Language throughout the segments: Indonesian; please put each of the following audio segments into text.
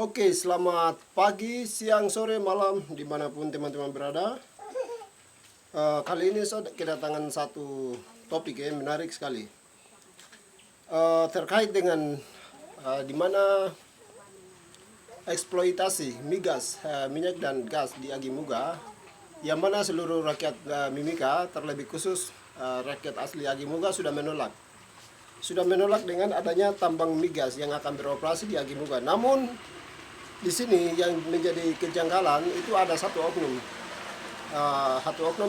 Oke, selamat pagi, siang, sore, malam, dimanapun teman-teman berada. Kali ini saya kedatangan satu topik yang menarik sekali. Terkait dengan di mana eksploitasi migas, minyak dan gas di Agimuga, yang mana seluruh rakyat Mimika, terlebih khusus rakyat asli Agimuga sudah menolak. Sudah menolak dengan adanya tambang migas yang akan beroperasi di Agimuga. Namun di sini yang menjadi kejanggalan itu ada satu oknum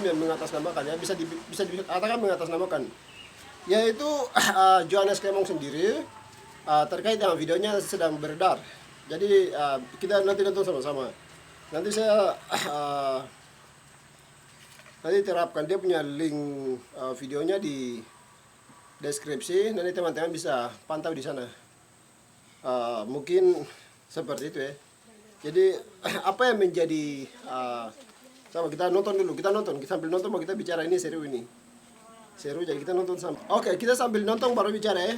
yang mengatasnamakan, ya bisa dikatakan mengatasnamakan, yaitu Johannes Kemong sendiri. Terkait dengan videonya sedang beredar, jadi kita nanti nonton sama-sama. Nanti saya nanti terapkan dia punya link videonya di deskripsi, nanti teman-teman bisa pantau di sana. Mungkin seperti itu ya. Jadi apa yang menjadi sama, kita nonton dulu, kita sambil nonton mau kita bicara. Ini seru, jadi kita nonton Oke, kita sambil nonton baru bicara ya.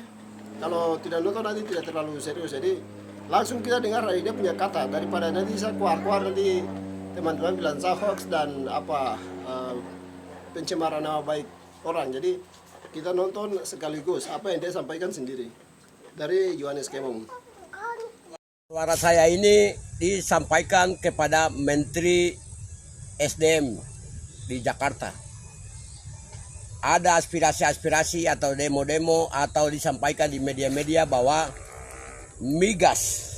Kalau tidak nonton nanti tidak terlalu serius, jadi langsung kita dengar dari dia punya kata, daripada nanti saya keluar nanti teman-teman bilang saya hoax dan pencemaran nama baik orang. Jadi kita nonton sekaligus apa yang dia sampaikan sendiri dari Johannes Kemong. Suara saya ini disampaikan kepada Menteri SDM di Jakarta. Ada aspirasi-aspirasi atau demo-demo atau disampaikan di media-media bahwa migas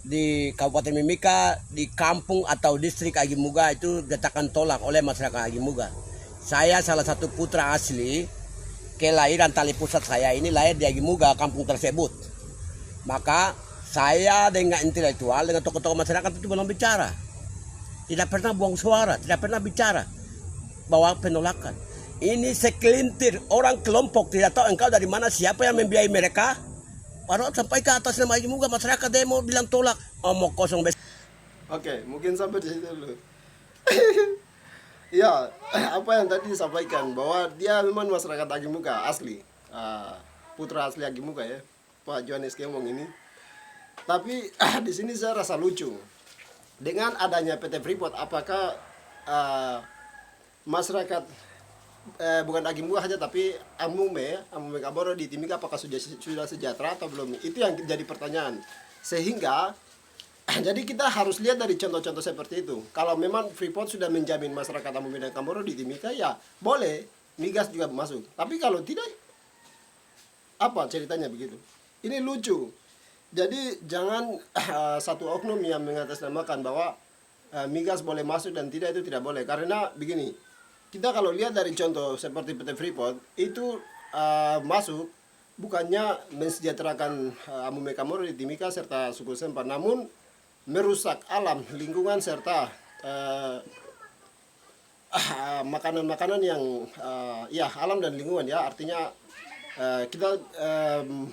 di Kabupaten Mimika, di kampung atau distrik Agimuga itu dikatakan tolak oleh masyarakat Agimuga. Saya salah satu putra asli, kelahiran tali pusat saya ini lahir di Agimuga, kampung tersebut. Maka saya dengan intelektual, dengan tokoh-tokoh masyarakat itu belum bicara. Tidak pernah buang suara, tidak pernah bicara bahwa penolakan. Ini sekelintir orang kelompok, tidak tahu engkau dari mana, siapa yang membiayai mereka. Baru sampai ke atas nama Agimuga, masyarakat demo bilang tolak. Omong kosong. Oke, mungkin sampai di situ dulu. Ya, apa yang tadi disampaikan bahwa dia memang masyarakat Agimuga asli, putra asli Agimuga ya, Pak Johannes Kemong ini. Tapi di sini saya rasa lucu dengan adanya PT Freeport. Apakah masyarakat bukan Agimuga saja tapi Amume Kaboro di Timika apakah sudah sejahtera atau belum? Itu yang jadi pertanyaan. Sehingga jadi kita harus lihat dari contoh-contoh seperti itu. Kalau memang Freeport sudah menjamin masyarakat Amume dan Kaboro di Timika, ya boleh migas juga masuk. Tapi kalau tidak, apa ceritanya begitu? Ini lucu. Jadi jangan satu oknum yang mengatasnamakan bahwa migas boleh masuk dan tidak, itu tidak boleh. Karena begini, kita kalau lihat dari contoh seperti PT Freeport itu masuk bukannya mensejahterakan Amume Kamoro di Timika serta suku Sempan, namun merusak alam, lingkungan serta makanan-makanan yang ya alam dan lingkungan ya. Artinya kita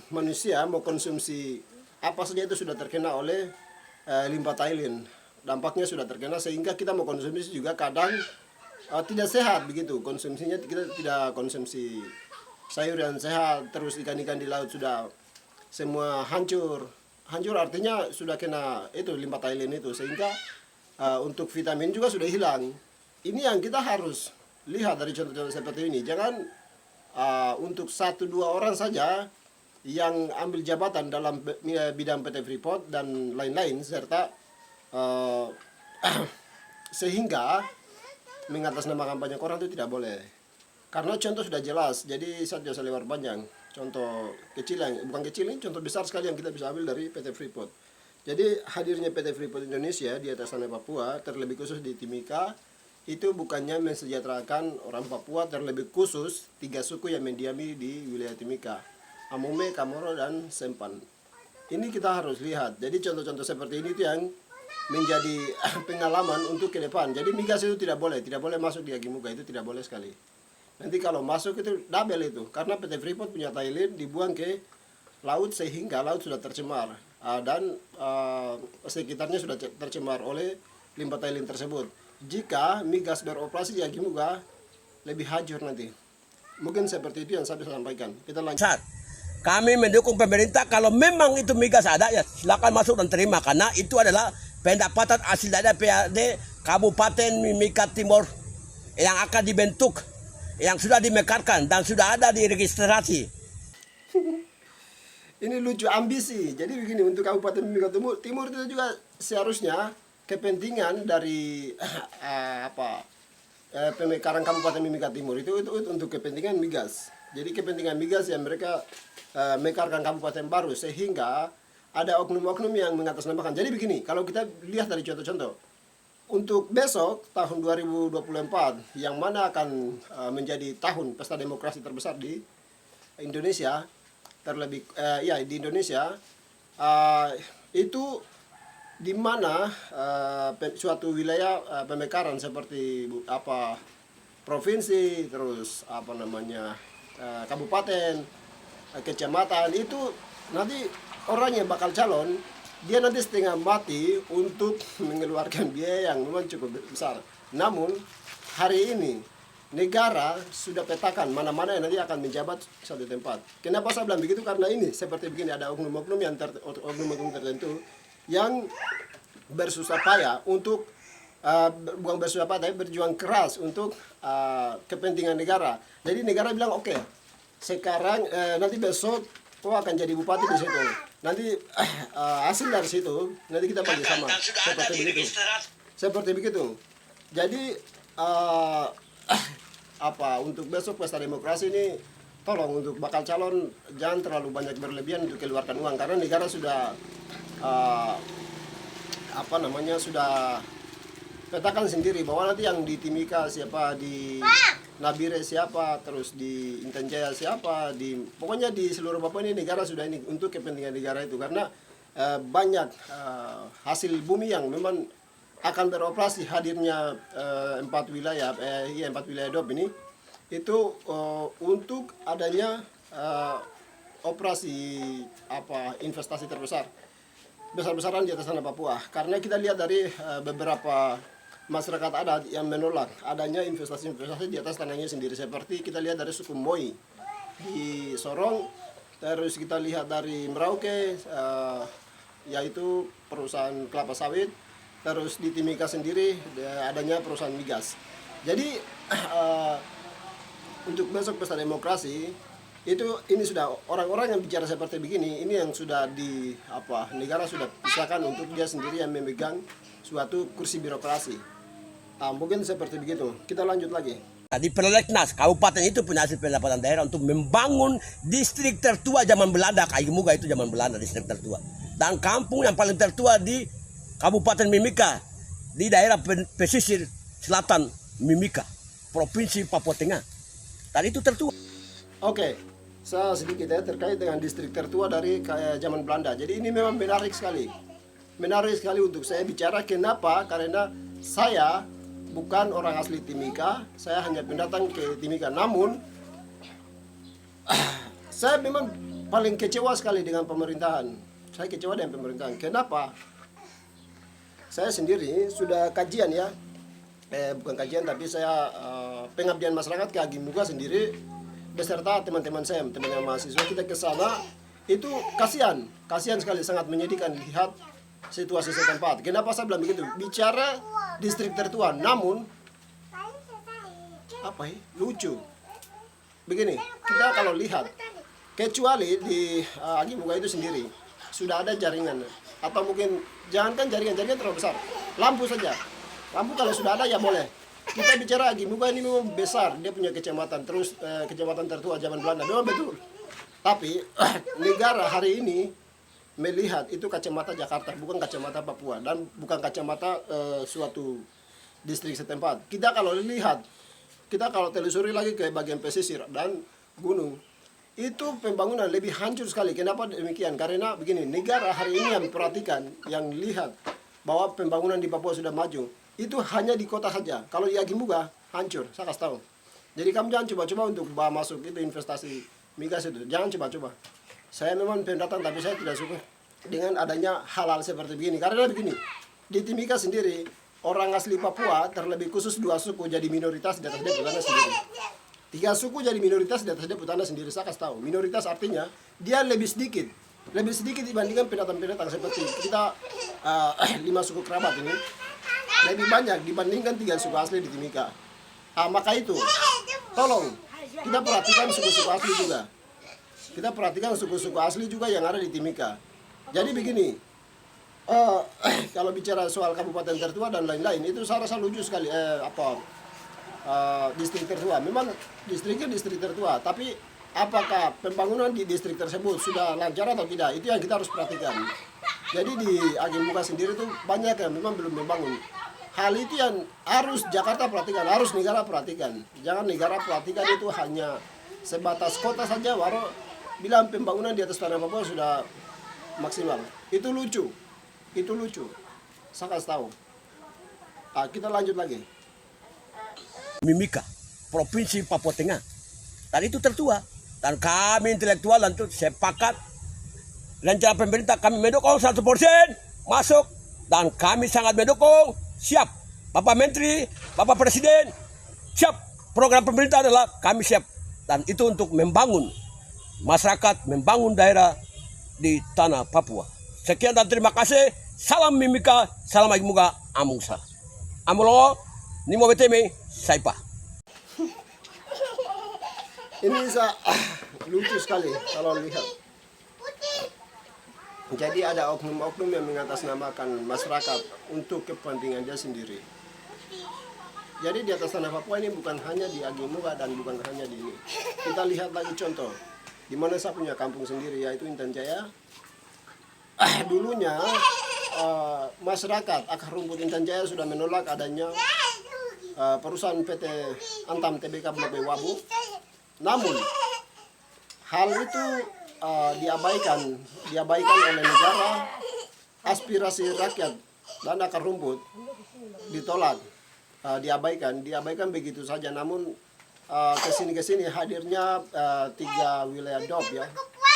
manusia mau konsumsi apa saja itu sudah terkena oleh limbah Thailand. Dampaknya sudah terkena sehingga kita mau konsumsi juga kadang tidak sehat begitu. Konsumsinya kita tidak konsumsi sayur yang sehat, terus ikan-ikan di laut sudah semua hancur. Hancur artinya sudah kena itu limbah Thailand itu, sehingga untuk vitamin juga sudah hilang. Ini yang kita harus lihat dari contoh-contoh seperti ini. Jangan untuk 1-2 orang saja yang ambil jabatan dalam bidang PT Freeport dan lain-lain serta sehingga mengatasnamakan banyak orang itu tidak boleh. Karena contoh sudah jelas, jadi saya tidak usah lewat panjang. Contoh kecil yang bukan kecil, ini contoh besar sekali yang kita bisa ambil dari PT Freeport. Jadi hadirnya PT Freeport Indonesia di atas tanah Papua, terlebih khusus di Timika, itu bukannya mensejahterakan orang Papua, terlebih khusus 3 suku yang mendiami di wilayah Timika, Amume, Kamoro, dan Sempan. Ini kita harus lihat. Jadi contoh-contoh seperti ini itu yang menjadi pengalaman untuk ke depan. Jadi migas itu tidak boleh masuk di Agimuga, itu tidak boleh sekali. Nanti kalau masuk itu double itu, karena PT Freeport punya Thailand dibuang ke laut sehingga laut sudah tercemar dan sekitarnya sudah tercemar oleh limbah Thailand tersebut. Jika migas beroperasi di Agimuga lebih hancur nanti. Mungkin seperti itu yang saya bisa sampaikan. Kita lanjut. Kami mendukung pemerintah kalau memang itu migas ada ya silakan masuk dan terima karena itu adalah pendapatan asli dari PAD Kabupaten Mimika Timur yang akan dibentuk, yang sudah dimekarkan dan sudah ada di registrasi. Ini lucu ambisi. Jadi begini, untuk Kabupaten Mimika Timur itu juga seharusnya kepentingan dari pemekaran Kabupaten Mimika Timur itu untuk kepentingan migas. Jadi kepentingan migas yang mereka mekarkan kabupaten baru sehingga ada oknum-oknum yang mengatasnamakan. Jadi begini, kalau kita lihat dari contoh-contoh untuk besok tahun 2024 yang mana akan menjadi tahun pesta demokrasi terbesar di Indonesia, terlebih di Indonesia, itu di mana suatu wilayah pemekaran seperti provinsi, terus kabupaten, kecamatan, itu nanti orang yang bakal calon dia nanti setengah mati untuk mengeluarkan biaya yang memang cukup besar. Namun hari ini negara sudah petakan mana-mana yang nanti akan menjabat satu tempat. Kenapa saya bilang begitu? Karena ini seperti begini, ada oknum-oknum tertentu yang bersusah payah untuk bukan bersusah payah, tapi berjuang keras untuk kepentingan negara. Jadi negara bilang oke, sekarang nanti besok kau akan jadi bupati di situ. Nanti hasil dari situ nanti kita bagi sama. Seperti begitu. Jadi untuk besok pesta demokrasi ini, tolong untuk bakal calon jangan terlalu banyak berlebihan untuk keluarkan uang karena negara sudah sudah petakan sendiri bahwa nanti yang di Timika siapa, di Nabire siapa, terus di Intan Jaya siapa, pokoknya di seluruh Papua ini negara sudah ini untuk kepentingan negara itu karena banyak hasil bumi yang memang akan beroperasi. Hadirnya 4 wilayah DOP ini itu untuk adanya operasi investasi besar-besaran di atas tanah Papua. Karena kita lihat dari beberapa masyarakat adat yang menolak adanya investasi-investasi di atas tanahnya sendiri, seperti kita lihat dari suku Moi di Sorong, terus kita lihat dari Merauke yaitu perusahaan kelapa sawit, terus di Timika sendiri adanya perusahaan migas. Jadi untuk besok pesta demokrasi ini sudah orang-orang yang bicara seperti begini, ini yang sudah negara sudah pisahkan untuk dia sendiri yang memegang suatu kursi birokrasi. Mungkin seperti begitu. Kita lanjut lagi. Di Prolegnas, kabupaten itu punya hasil pendapatan daerah untuk membangun distrik tertua zaman Belanda. Kayimuga itu zaman Belanda, distrik tertua. Dan kampung yang paling tertua di Kabupaten Mimika, di daerah pesisir selatan Mimika, Provinsi Papua Tengah. Dan itu tertua. Oke, saya sedikit terkait dengan distrik tertua dari zaman Belanda. Jadi ini memang menarik sekali. Menarik sekali untuk saya bicara. Kenapa? Karena saya bukan orang asli Timika, saya hanya pendatang ke Timika. Namun, saya memang paling kecewa sekali dengan pemerintahan. Saya kecewa dengan pemerintahan. Kenapa? Saya sendiri sudah kajian ya, bukan kajian tapi saya pengabdian masyarakat ke Agimuga sendiri beserta teman-teman saya, teman-teman mahasiswa. Kita ke sana, itu kasihan sekali, sangat menyedihkan lihat situasi setempat. Kenapa saya bilang begitu? Bicara distrik tertua, namun lucu. Begini, kita kalau lihat, kecuali di Agimuga itu sendiri sudah ada jaringan, atau mungkin jangankan jaringan terlalu besar, lampu saja. Lampu kalau sudah ada ya boleh. Kita bicara Agimuga ini memang besar, dia punya kecamatan, terus kecamatan tertua zaman Belanda, memang betul. Tapi negara hari ini melihat itu kacamata Jakarta, bukan kacamata Papua, dan bukan kacamata suatu distrik setempat. Kita kalau telusuri lagi ke bagian pesisir dan gunung, itu pembangunan lebih hancur sekali. Kenapa demikian? Karena begini, negara hari ini yang perhatikan, yang lihat bahwa pembangunan di Papua sudah maju, itu hanya di kota saja. Kalau di Agimuga hancur, saya kasih tahu. Jadi kamu jangan coba-coba untuk masuk itu investasi migas itu, jangan coba-coba. Saya memang pendatang tapi saya tidak suka dengan adanya hal-hal seperti begini. Karena begini, di Timika sendiri orang asli Papua, terlebih khusus 2 suku jadi minoritas di atas dia sendiri. 3 suku jadi minoritas di atas dia punya tanah sendiri. Saya kasih tahu. Minoritas artinya dia lebih sedikit dibandingkan pendatang-pendatang seperti kita 5 suku kerabat ini lebih banyak dibandingkan 3 suku asli di Timika. Maka itu tolong kita perhatikan suku-suku asli juga. Kita perhatikan suku-suku asli juga yang ada di Timika. Jadi begini, kalau bicara soal kabupaten tertua dan lain-lain itu saya rasa lucu sekali. Distrik tertua, memang distriknya distrik tertua, tapi apakah pembangunan di distrik tersebut sudah lancar atau tidak, itu yang kita harus perhatikan. Jadi di Agi Muga sendiri itu banyak yang memang belum membangun. Hal itu yang harus Jakarta perhatikan, harus negara perhatikan. Jangan negara perhatikan itu hanya sebatas kota saja, baru bilang pembangunan di atas tanah Papua sudah maksimal. Itu lucu, saya kasih tahu. Kita lanjut lagi. Mimika, Provinsi Papua Tengah. Dan itu tertua. Dan kami intelektual itu sepakat. Rencana pemerintah kami mendukung 100% masuk. Dan kami sangat mendukung. Siap. Bapak Menteri, Bapak Presiden, siap. Program pemerintah adalah kami siap. Dan itu untuk membangun masyarakat, membangun daerah di tanah Papua. Sekian dan terima kasih. Salam Mimika, salam Agi Muga, Amungsa. Amulongo, Nimo Beteme, Saipa. Ini lucu sekali kalau lihat. Jadi ada oknum-oknum yang mengatasnamakan masyarakat untuk kepentingan dia sendiri. Jadi di atas tanah Papua ini bukan hanya di Agi Muga dan bukan hanya di ini. Kita lihat lagi contoh. Di mana saya punya kampung sendiri yaitu Intan Jaya. Dulunya masyarakat akar rumput Intan Jaya sudah menolak adanya perusahaan PT Antam Tbk Blok B Wabu. Namun hal itu diabaikan oleh negara. Aspirasi rakyat dan akar rumput ditolak, diabaikan begitu saja. Namun kesini hadirnya 3 wilayah DOP ya,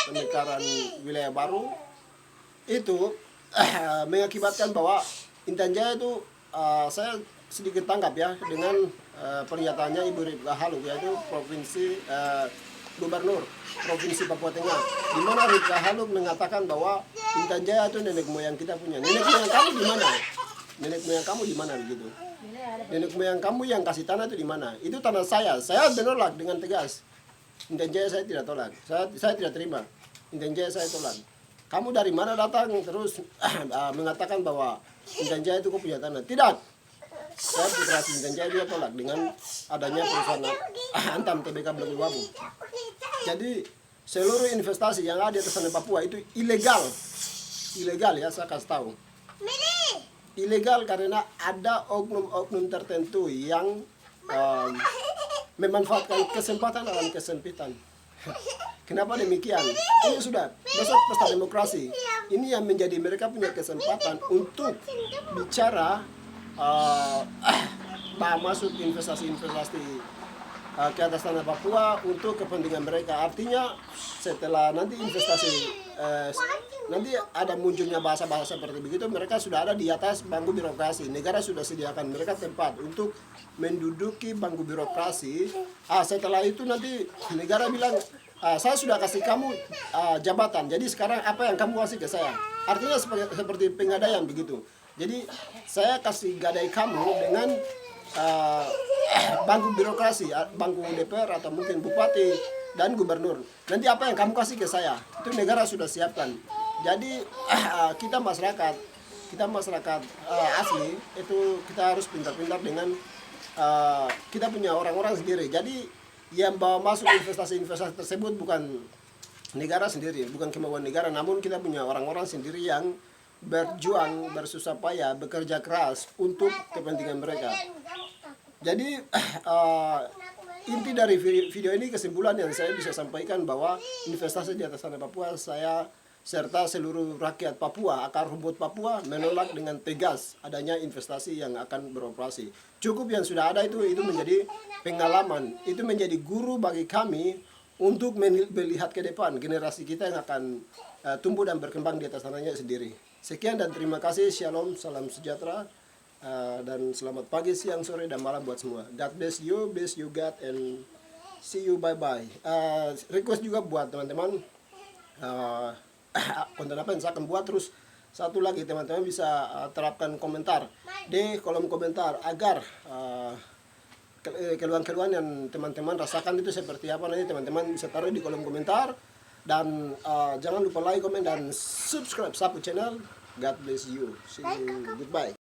pemekaran wilayah baru itu mengakibatkan bahwa Intan Jaya itu saya sedikit tanggap ya dengan pernyataannya Ibu Rifka Haluk, yaitu Gubernur Provinsi Papua Tengah, di mana Rifka Haluk mengatakan bahwa Intan Jaya itu nenek moyang kita punya. Nenek moyang kamu di mana? Nenek moyang kamu di mana begitu? Nenek moyang kamu yang kasih tanah itu di mana? Itu tanah saya. Saya menolak dengan tegas. Intan Jaya saya tidak tolak. Saya tidak terima. Intan Jaya saya tolak. Kamu dari mana datang terus mengatakan bahwa Intan Jaya itu kau punya tanah? Tidak. Saya putra Intan Jaya dia tolak dengan adanya perusahaan Antam Tbk Blok B Wabu. Jadi seluruh investasi yang ada di atas tanah Papua itu ilegal. Ilegal ya, saya kasih tahu. Ilegal karena ada oknum-oknum tertentu yang memanfaatkan kesempatan dalam kesempitan. Kenapa demikian? Ini sudah besok pesta demokrasi. Ini yang menjadi mereka punya kesempatan untuk bicara masuk investasi-investasi ke atas tanah Papua untuk kepentingan mereka. Artinya setelah nanti investasi nanti ada munculnya bahasa-bahasa seperti begitu, mereka sudah ada di atas bangku birokrasi. Negara sudah sediakan mereka tempat untuk menduduki bangku birokrasi. Setelah itu nanti negara bilang, saya sudah kasih kamu jabatan, jadi sekarang apa yang kamu kasih ke saya? Artinya seperti pengadaian begitu. Jadi saya kasih gadai kamu dengan bangku birokrasi, bangku DPR atau mungkin bupati dan gubernur. Nanti apa yang kamu kasih ke saya? Itu negara sudah siapkan. Jadi kita masyarakat asli itu kita harus pintar-pintar dengan kita punya orang-orang sendiri. Jadi yang bawa masuk investasi-investasi tersebut bukan negara sendiri, bukan kemauan negara, namun kita punya orang-orang sendiri yang berjuang, bersusah payah, bekerja keras untuk kepentingan mereka. Jadi inti dari video ini, kesimpulan yang saya bisa sampaikan bahwa investasi di atas tanah Papua, saya serta seluruh rakyat Papua, akar rumput Papua menolak dengan tegas adanya investasi yang akan beroperasi. Cukup yang sudah ada itu menjadi pengalaman, itu menjadi guru bagi kami untuk melihat ke depan generasi kita yang akan tumbuh dan berkembang di atas tanahnya sendiri. Sekian dan terima kasih. Shalom, salam sejahtera, dan selamat pagi, siang, sore, dan malam buat semua. God bless you God, and See you, bye-bye. Request juga buat teman-teman konten apa yang saya akan buat. Terus satu lagi teman-teman bisa terapkan komentar di kolom komentar agar keluhan-keluhan yang teman-teman rasakan itu seperti apa, nanti teman-teman bisa taruh di kolom komentar. Dan jangan lupa like, komen, dan subscribe Sapu channel. God bless you. See you. Goodbye.